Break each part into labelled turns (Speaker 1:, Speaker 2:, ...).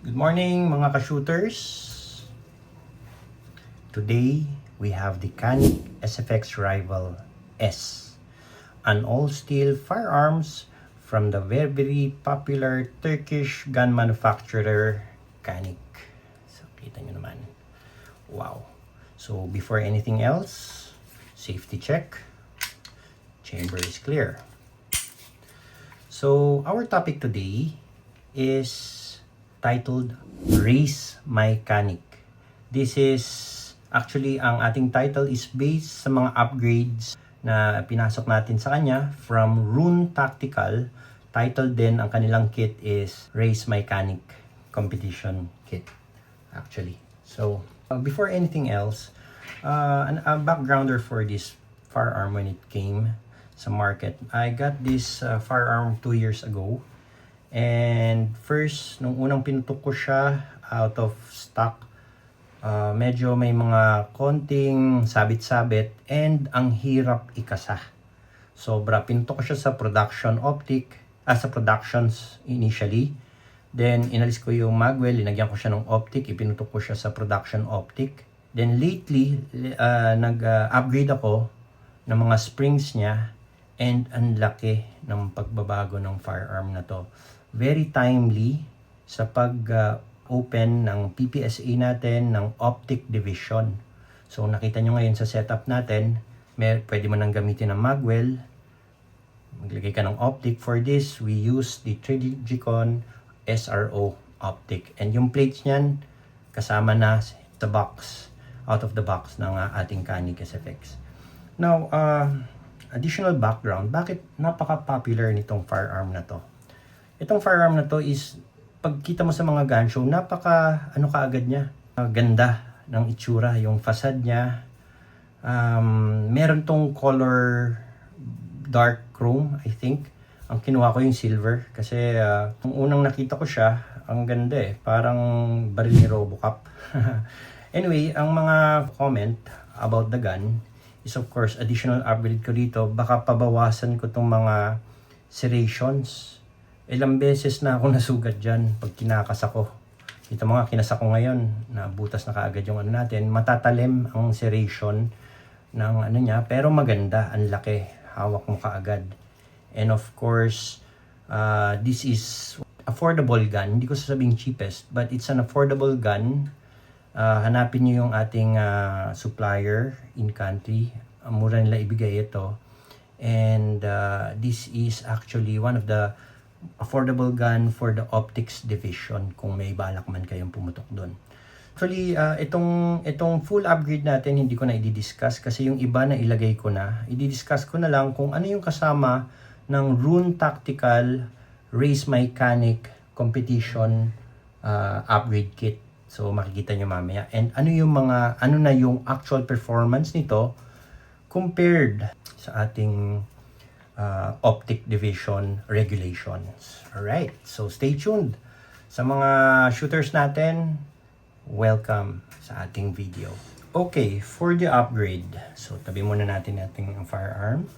Speaker 1: Good morning mga ka-shooters. Today, we have the Canik SFX Rival S, an all-steel firearms from the very popular Turkish gun manufacturer Canik. So, kita nyo naman. Wow. So, before anything else, safety check. Chamber is clear. So, our topic today is titled Raise My Canik. This is actually, ang ating title is based sa mga upgrades na pinasok natin sa kanya from Rune Tactical. Title din ang kanilang kit is Raise My Canik Competition Kit actually. So before anything else, a backgrounder for this firearm when it came sa market. I got this firearm 2 years ago. And first, nung unang pinutok ko siya out of stock, medyo may mga konting sabit-sabit and ang hirap ikasa. Sobra, pinutok ko siya sa production optic, sa productions initially. Then, inalis ko yung magwell, linagyan ko siya ng optic, ipinutok ko siya sa production optic. Then, lately, nag-upgrade ako ng mga springs niya and ang laki ng pagbabago ng firearm na to. Very timely sa pag-open ng PPSA natin ng optic division. So nakita nyo ngayon sa setup natin, pwede mo nang gamitin ng magwell. Maglagay ka ng optic. For this, we use the Trijicon SRO optic. And yung plates niyan, kasama na sa box, out of the box ng ating Canik SFX. Now, additional background, bakit napaka-popular nitong firearm na to? Itong firearm na to is, pagkita mo sa mga gun show, kaagad niya. Ganda ng itsura, yung facade niya. Meron tong color dark chrome, I think. Ang kinuha ko yung silver kasi nung unang nakita ko siya, ang ganda eh. Parang baril ni Robocop. Anyway, ang mga comment about the gun is of course additional upgrade ko dito. Baka pabawasan ko tong mga serrations. Ilang beses na ako nasugat dyan pag kinakas ako. Ito mga kinas ako ngayon, na butas na kaagad yung ano natin. Matatalim ang serration ng ano niya, pero maganda, ang laki. Hawak mo kaagad. And of course, this is affordable gun. Hindi ko sasabing cheapest, but it's an affordable gun. Hanapin nyo yung ating supplier in country. Mura nila ibigay ito. And this is actually one of the affordable gun for the optics division kung may balak man kayong pumutok doon. Actually, itong full upgrade natin hindi ko na i-discuss kasi yung iba na ilagay ko na. I-discuss ko na lang kung ano yung kasama ng Rune Tactical Raise My Canik Competition upgrade kit. So makikita nyo mamaya. And ano na yung actual performance nito compared sa ating optic division regulations. Alright, so stay tuned. Sa mga shooters natin, welcome sa ating video. Okay, for the upgrade. So tabi muna natin ang firearm.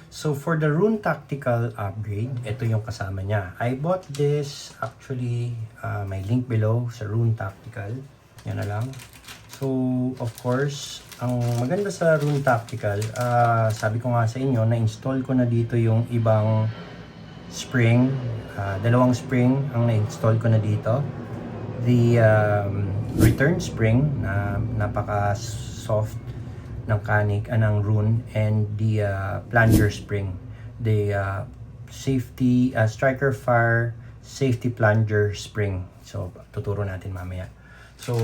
Speaker 1: So for the Rune Tactical upgrade, ito yung kasama niya. I bought this actually, may link below sa Rune Tactical. Yan na lang. So of course, ang maganda sa Rune Tactical, sabi ko nga sa inyo, na-install ko na dito yung ibang spring. Dalawang spring ang na-install ko na dito. The return spring na napaka-soft ng Canik, ng Rune, and the plunger spring. The safety, striker fire safety plunger spring. So tuturo natin mamaya. So,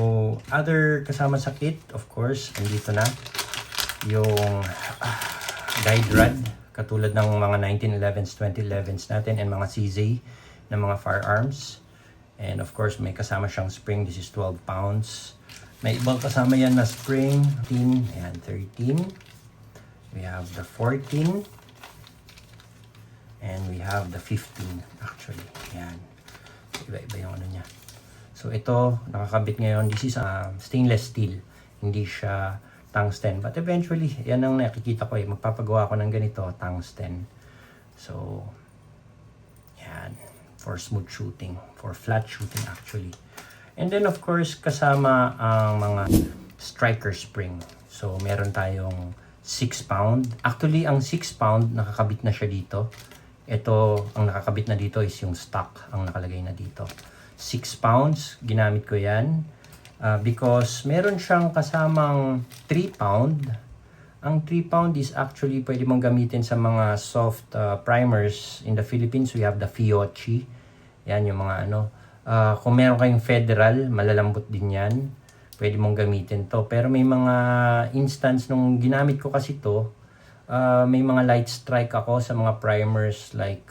Speaker 1: other kasama sa kit, of course, andito na yung guide rod, katulad ng mga 1911s, 2011s natin, and mga CZ na mga firearms. And of course, may kasama siyang spring. This is 12 pounds. May ibang kasama yan na spring, 13, and 13. We have the 14. And we have the 15, actually. Ayan. Iba-iba yung ano niya. So ito, nakakabit ngayon, this is stainless steel. Hindi siya tungsten. But eventually, yan ang nakikita ko magpapagawa ko ng ganito, tungsten. So, yan. For smooth shooting. For flat shooting actually. And then of course, kasama ang mga striker spring. So meron tayong 6 pound. Actually, ang 6 pound, nakakabit na siya dito. Ito, ang nakakabit na dito is yung stock, ang nakalagay na dito. 6 pounds, ginamit ko yan. Because meron siyang kasamang 3 pound. Ang 3 pound is actually pwede mong gamitin sa mga soft primers. In the Philippines, we have the Fiochi. Yan yung mga ano. Kung meron kayong federal, malalambot din yan. Pwede mong gamitin to. Pero may mga instance nung ginamit ko kasi to, may mga light strike ako sa mga primers like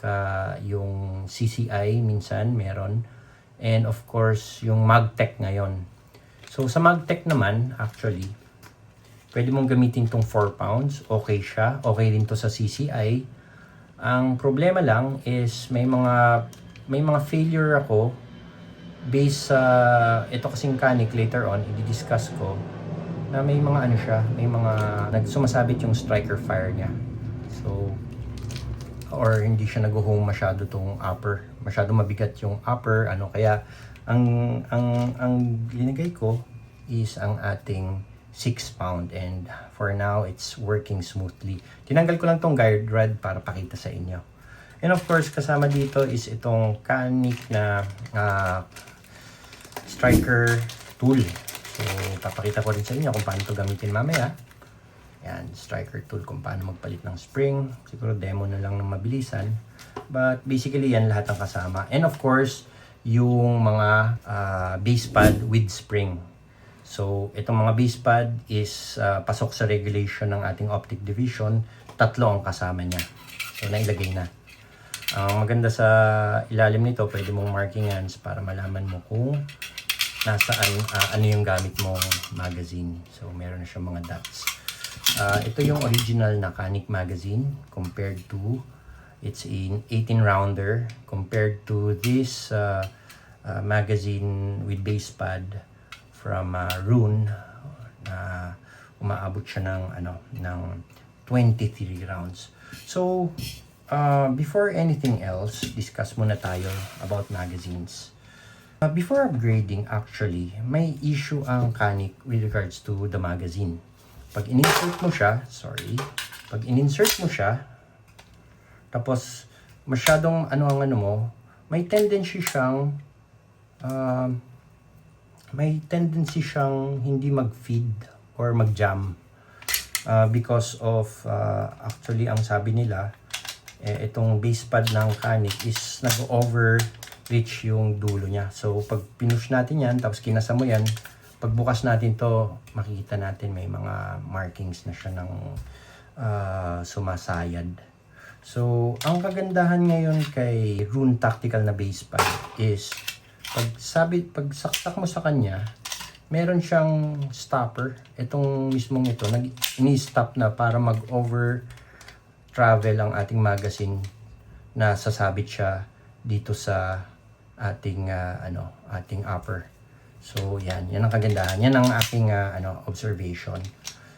Speaker 1: yung CCI minsan meron. And of course, yung Magtech ngayon. So sa Magtech naman, actually, pwede mong gamitin tong 4 pounds. Okay siya. Okay rin to sa CCI. Ang problema lang is may mga failure ako based sa ito kasing Canik later on i-discuss ko na may mga ano siya, may mga nagsumasabit yung striker fire niya. So or hindi siya nag-home masyado tong upper. Masyado mabigat yung upper ano kaya ang linagay ko is ang ating 6 pound and for now it's working smoothly. Tinanggal ko lang tong guide rod para pakita sa inyo. And of course kasama dito is itong Canik na striker tool. So, papakita ko rin sa inyo kung paano ito gamitin mamaya. Yan, striker tool kung paano magpalit ng spring. Siguro demo na lang ng mabilisan. But basically, yan lahat ang kasama. And of course, yung mga base pad with spring. So, itong mga base pad is pasok sa regulation ng ating optic division. 3 ang kasama niya. So, nailagay na. Ang maganda sa ilalim nito, pwede mong markingans para malaman mo kung nasaan, ano yung gamit mong magazine. So, meron na siyang mga dots. Ito yung original na Canik magazine compared to, it's in 18 rounder compared to this magazine with base pad from Rune na umaabot siya ng 23 rounds. So, before anything else, discuss muna tayo about magazines. Before upgrading, actually, may issue ang Canik with regards to the magazine. Pag in-insert mo siya, tapos masyadong may tendency siyang hindi mag-feed or mag-jam because of actually ang sabi nila itong base pad ng Canik is nag-overreach yung dulo niya. So pag pinush natin yan tapos kinasa mo yan, pagbukas natin to makikita natin may mga markings na siya ng sumasayad. So ang kagandahan ngayon kay Rune Tactical na base pad is pag saksak mo sa kanya, meron siyang stopper. Itong mismong ito, ini-stop na para mag-over travel ang ating magazine na sasabit siya dito sa ating ating upper. So yan ang kagandahan. Yan ang aking observation.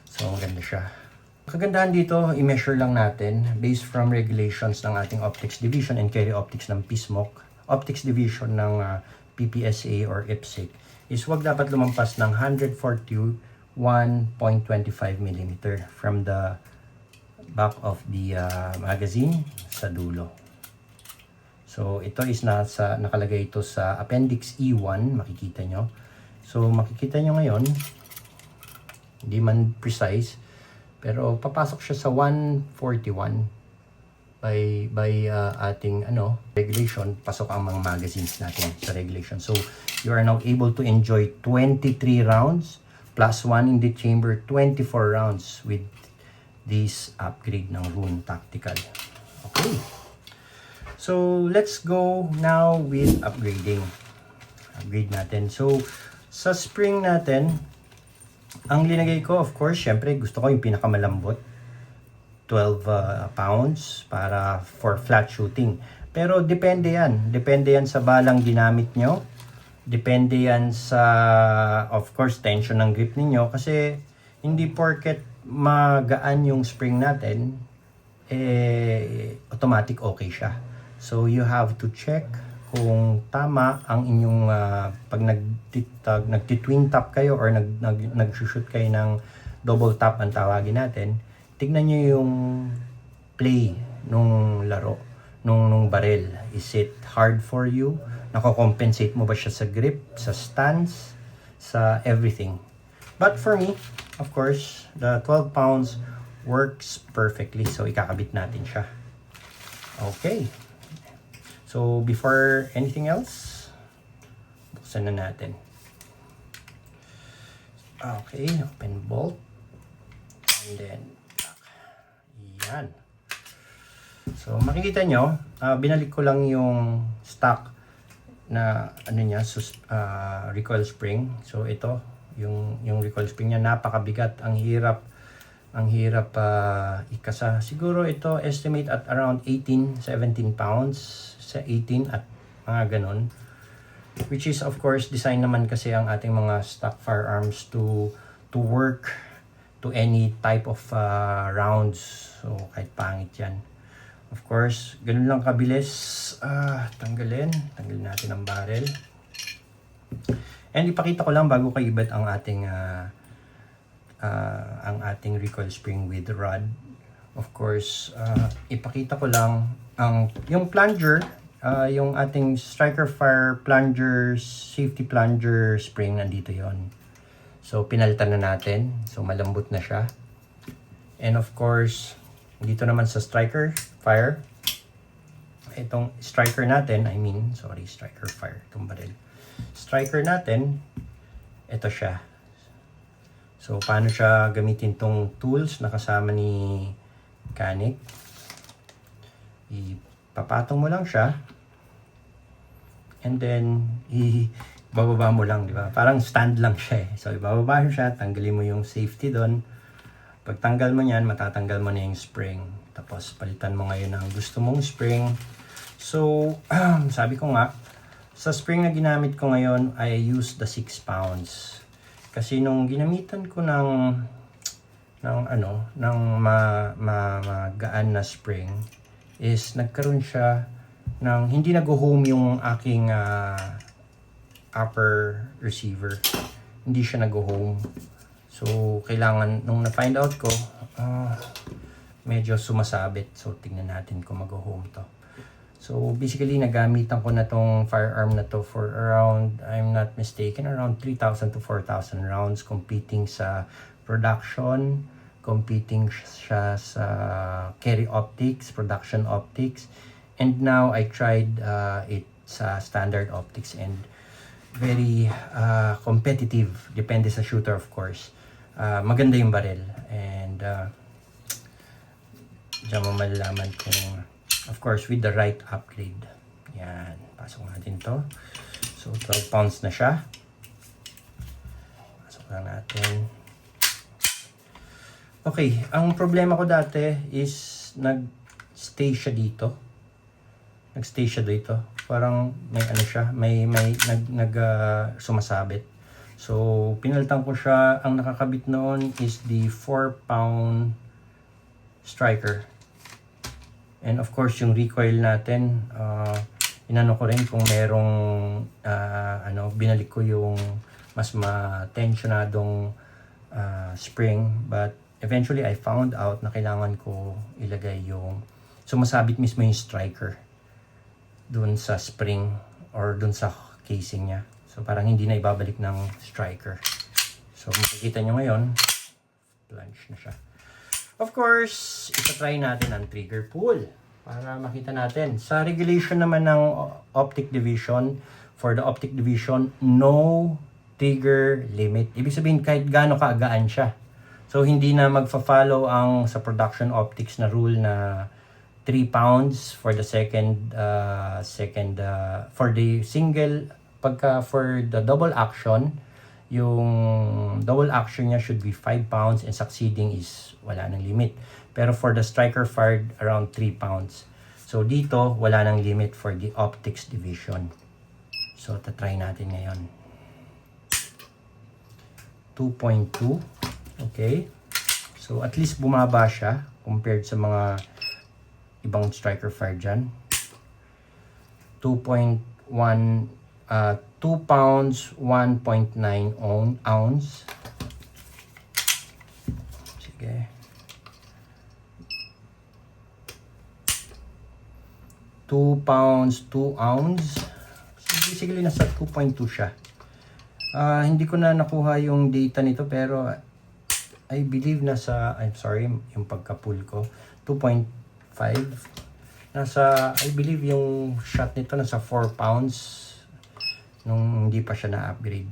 Speaker 1: So maganda siya. Kagandahan dito, i-measure lang natin based from regulations ng ating optics division and carry optics ng PSMOC. Optics division ng PPSA or IPSC is wag dapat lumampas ng 141.25 mm from the back of the magazine sa dulo. So ito is nakalagay ito sa Appendix E1, makikita nyo. So makikita nyo ngayon, hindi man precise, pero papasok siya sa 141 by ating regulation. Pasok ang mga magazines natin sa regulation. So you are now able to enjoy 23 rounds plus 1 in the chamber, 24 rounds with this upgrade ng Rune Tactical. Okay. So let's go now with upgrading. Upgrade natin. So sa spring natin, ang linagay ko, of course, syempre gusto ko yung pinakamalambot. 12 pounds para for flat shooting. Pero depende yan. Depende yan sa balang ginamit nyo. Depende yan sa, of course, tension ng grip ninyo. Kasi hindi porket magaan yung spring natin, automatic okay siya. So you have to check kung tama ang inyong pag nagti-twin tap kayo or nag-shoot kayo ng double tap ang tawagin natin, tignan nyo yung play nung laro, nung barrel. Is it hard for you? Nako-compensate mo ba siya sa grip, sa stance, sa everything? But for me, of course, the 12 pounds works perfectly. So, ikakabit natin siya. Okay. So, before anything else, buksan na natin. Okay, open bolt. And then, yan. So, makikita nyo, binalik ko lang yung stock na recoil spring. So, ito, yung recoil spring niya, napakabigat. Ang hirap ikasa. Siguro ito, estimate at around 18, 17 pounds. Sa 18 at mga ganon, which is of course design naman kasi ang ating mga stock firearms to work to any type of rounds. So kahit pangit yan, of course ganun lang kabilis. Tanggalin natin ang barrel, and ipakita ko lang bago ko ibat ang ating recoil spring with rod. Of course, ipakita ko lang yung plunger, yung ating Striker Fire plunger, safety plunger spring, nandito yon. So, pinalitan na natin. So, malambot na siya. And of course, dito naman sa Striker Fire, itong Striker natin, Striker Fire, itong baril. Striker natin, ito siya. So, paano siya gamitin tong tools na kasama ni Canik? Ipapatong mo lang siya, and then ibababa mo lang, di ba? Parang stand lang siya eh. So ibababa mo siya, tanggalin mo yung safety doon. Pag tanggal mo yan, matatanggal mo na yung spring. Tapos palitan mo ngayon ang gusto mong spring. So sabi ko nga, sa spring na ginamit ko ngayon, I use the 6 pounds. Kasi nung ginamitan ko ng magaan na spring, is nagkaroon siya ng hindi nag-home yung aking upper receiver. Hindi siya nag-home. So, kailangan, nung na-find out ko, medyo sumasabit. So, tingnan natin kung mag-home to. So, basically, nagamitan ko na tong firearm na to for around, I'm not mistaken, around 3,000 to 4,000 rounds, competing sa production, competing siya sa carry optics, production optics, and now I tried it sa standard optics, and very competitive, depende sa shooter of course. Maganda yung baril, and diyan mo malalaman kung, of course, with the right upgrade. Yan, pasok natin to. So 12 pounds na siya. Pasok lang natin. Okay, ang problema ko dati is nag-stay siya dito. Parang may siya, may sumasabit. So, pinalitan ko siya. Ang nakakabit noon is the 4-pound striker. And of course, yung recoil natin, inano ko rin kung merong binalik ko yung mas ma-tensionadong spring, but eventually, I found out na kailangan ko ilagay yung sumasabit mismo yung striker dun sa spring or dun sa casing niya. So, parang hindi na ibabalik ng striker. So, makikita nyo ngayon, plunge na siya. Of course, itatry natin ang trigger pull para makita natin. Sa regulation naman ng optic division, for the optic division, no trigger limit. Ibig sabihin, kahit gaano kaagaan siya. So, hindi na magfa-follow ang sa production optics na rule na 3 pounds for the for the single, for the double action, yung double action niya should be 5 pounds and succeeding is wala nang limit. Pero for the striker fired, around 3 pounds. So, dito, wala nang limit for the optics division. So, tatry natin ngayon. 2.2. Okay, so at least bumaba siya compared sa mga ibang striker fire dyan. 2.1 2 pounds 1.9 ounce. Sige. 2 pounds 2 ounce. So basically nasa 2.2 siya. Hindi ko na nakuha yung data nito pero I believe I'm sorry, yung pagka-pull ko 2.5. I believe yung shot nito nasa 4 pounds nung hindi pa siya na-upgrade.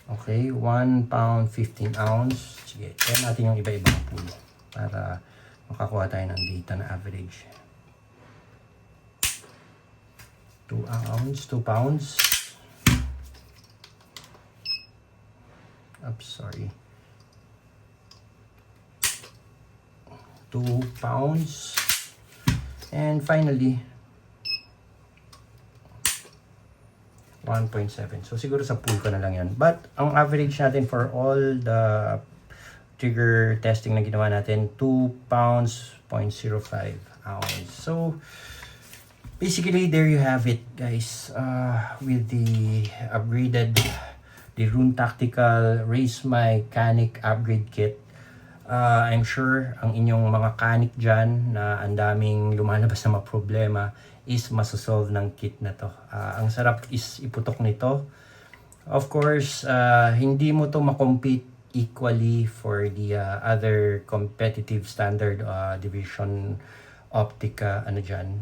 Speaker 1: Okay, 1 pound 15 ounce. Sige, try natin yung iba-ibang pull para makakuha tayo ng data na average. 2 pounds. Oops, sorry. 2 pounds. And finally, 1.7. So siguro sa pool ko na lang yan. But ang average natin for all the trigger testing na ginawa natin, 2 pounds 0.05 ounce. So basically there you have it, guys. With the upgraded the Rune Tactical Race My Canic upgrade kit. I'm sure ang inyong mga canik dyan na ang daming lumalabas na mga problema is masosolve ng kit na to. Ang sarap is iputok nito. Of course, hindi mo to makompete equally for the other competitive standard division optic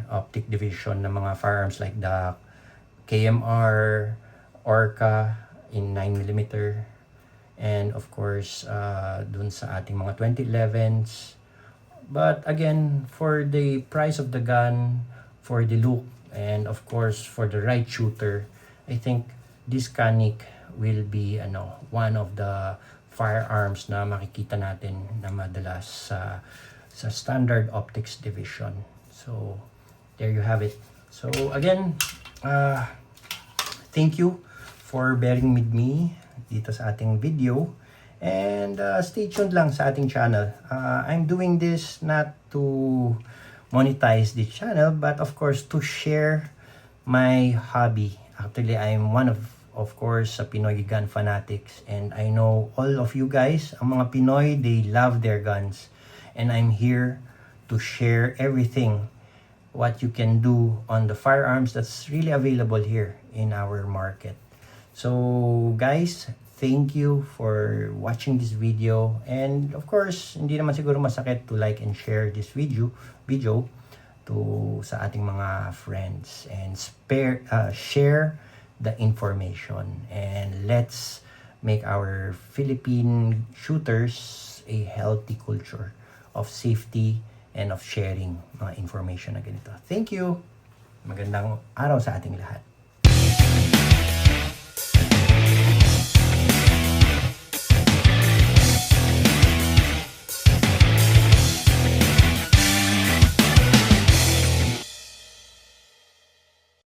Speaker 1: optic division ng mga firearms like the KMR, Orca in 9mm, and of course dun sa ating mga 2011s. But again, for the price of the gun, for the look, and of course for the right shooter, I think this Canic will be one of the firearms na makikita natin na madalas sa standard optics division. So there you have it. So again, thank you for bearing with me dito sa ating video, and stay tuned lang sa ating channel. I'm doing this not to monetize the channel, but of course to share my hobby. Actually, I'm one of course sa Pinoy gun fanatics, and I know all of you guys, ang mga Pinoy, they love their guns, and I'm here to share everything what you can do on the firearms that's really available here in our market. So guys, thank you for watching this video, and of course hindi naman siguro masakit to like and share this video to sa ating mga friends, and share the information, and let's make our Philippine shooters a healthy culture of safety and of sharing mga information na ganito. Thank you. Magandang araw sa ating lahat.